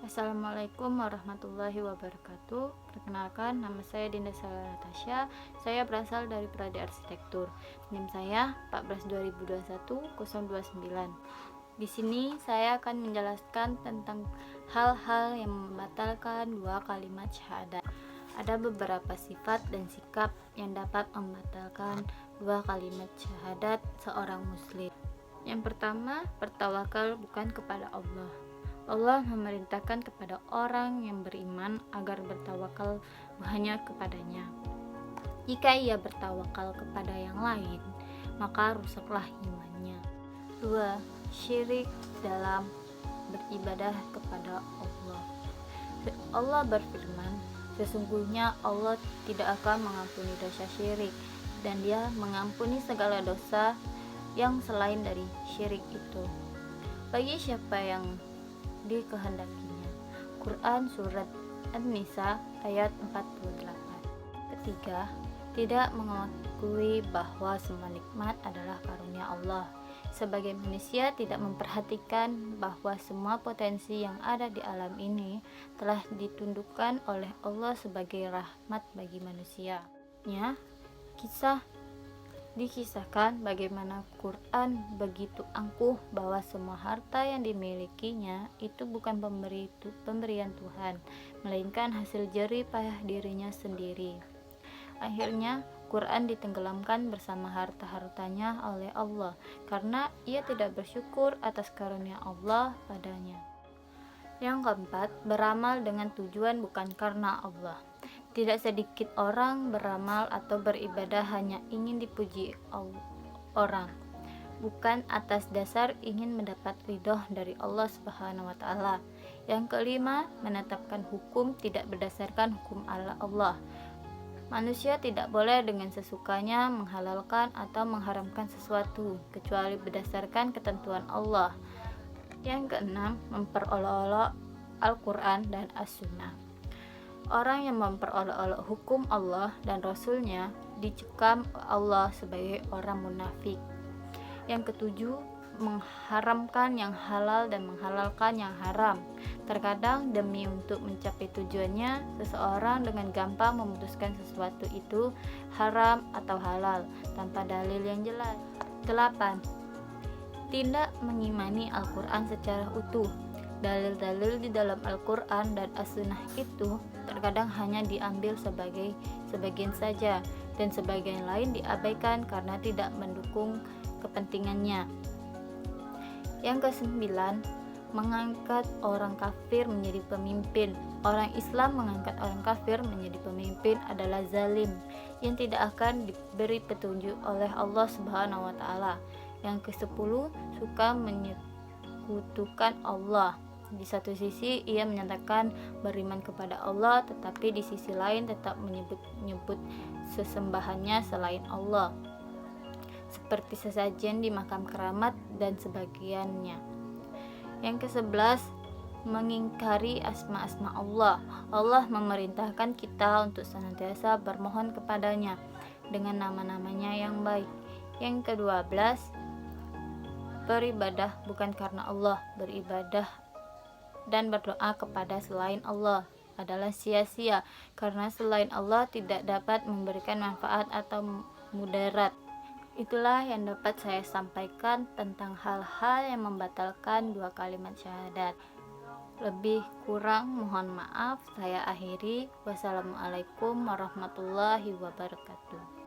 Assalamualaikum warahmatullahi wabarakatuh. Perkenalkan, nama saya Dinda Sala Natasha. Saya berasal dari Prodi Arsitektur. NIM saya 14/2021-029. Di sini saya akan menjelaskan tentang hal-hal yang membatalkan dua kalimat syahadat. Ada beberapa sifat dan sikap yang dapat membatalkan dua kalimat syahadat seorang muslim. Yang pertama, bertawakal bukan kepada Allah. Allah memerintahkan kepada orang yang beriman agar bertawakal hanya kepadanya. Jika ia bertawakal kepada yang lain, maka rusaklah imannya. 2. Syirik dalam beribadah kepada Allah. Allah berfirman, sesungguhnya Allah tidak akan mengampuni dosa syirik, dan Dia mengampuni segala dosa yang selain dari syirik itu, bagi siapa yang dikehendakinya. Quran Surat An-Nisa ayat 48. Ketiga, tidak mengakui bahwa semua nikmat adalah karunia Allah. Sebagai manusia tidak memperhatikan bahwa semua potensi yang ada di alam ini telah ditundukkan oleh Allah sebagai rahmat bagi manusia. Dikisahkan bagaimana Quran begitu angkuh bahwa semua harta yang dimilikinya itu bukan pemberian Tuhan, melainkan hasil jerih payah dirinya sendiri. Akhirnya Quran ditenggelamkan bersama harta-hartanya oleh Allah karena ia tidak bersyukur atas karunia Allah padanya. Yang keempat, beramal dengan tujuan bukan karena Allah. Tidak sedikit orang beramal atau beribadah hanya ingin dipuji orang, bukan atas dasar ingin mendapat ridho dari Allah Subhanahu wa Ta'ala. Yang kelima, menetapkan hukum tidak berdasarkan hukum Allah. Manusia tidak boleh dengan sesukanya menghalalkan atau mengharamkan sesuatu kecuali berdasarkan ketentuan Allah. Yang keenam, memperolok-olok Al-Quran dan As-Sunnah. Orang yang memperolok-olok hukum Allah dan Rasulnya dicekam Allah sebagai orang munafik. Yang ketujuh, mengharamkan yang halal dan menghalalkan yang haram. Terkadang demi untuk mencapai tujuannya, seseorang dengan gampang memutuskan sesuatu itu haram atau halal tanpa dalil yang jelas. 8. Tidak mengimani Al-Quran secara utuh. Dalil-dalil di dalam Al-Quran dan As-Sunnah itu terkadang hanya diambil sebagian saja, dan sebagian lain diabaikan karena tidak mendukung kepentingannya. Yang kesembilan, mengangkat orang kafir menjadi pemimpin. Orang Islam mengangkat orang kafir menjadi pemimpin adalah zalim yang tidak akan diberi petunjuk oleh Allah Subhanahu wa Ta'ala. Yang ke-10, suka menyekutukan Allah. Di satu sisi ia menyatakan beriman kepada Allah, tetapi di sisi lain tetap menyebut sesembahannya selain Allah, seperti sesajen di makam keramat dan sebagiannya. Yang ke-11, mengingkari asma-asma Allah. Allah memerintahkan kita untuk senantiasa bermohon kepadanya dengan nama-namanya yang baik. Yang ke-12, beribadah bukan karena Allah. Beribadah dan berdoa kepada selain Allah adalah sia-sia, karena selain Allah tidak dapat memberikan manfaat atau mudarat. Itulah yang dapat saya sampaikan tentang hal-hal yang membatalkan dua kalimat syahadat. Lebih kurang mohon maaf, saya akhiri. Wassalamualaikum warahmatullahi wabarakatuh.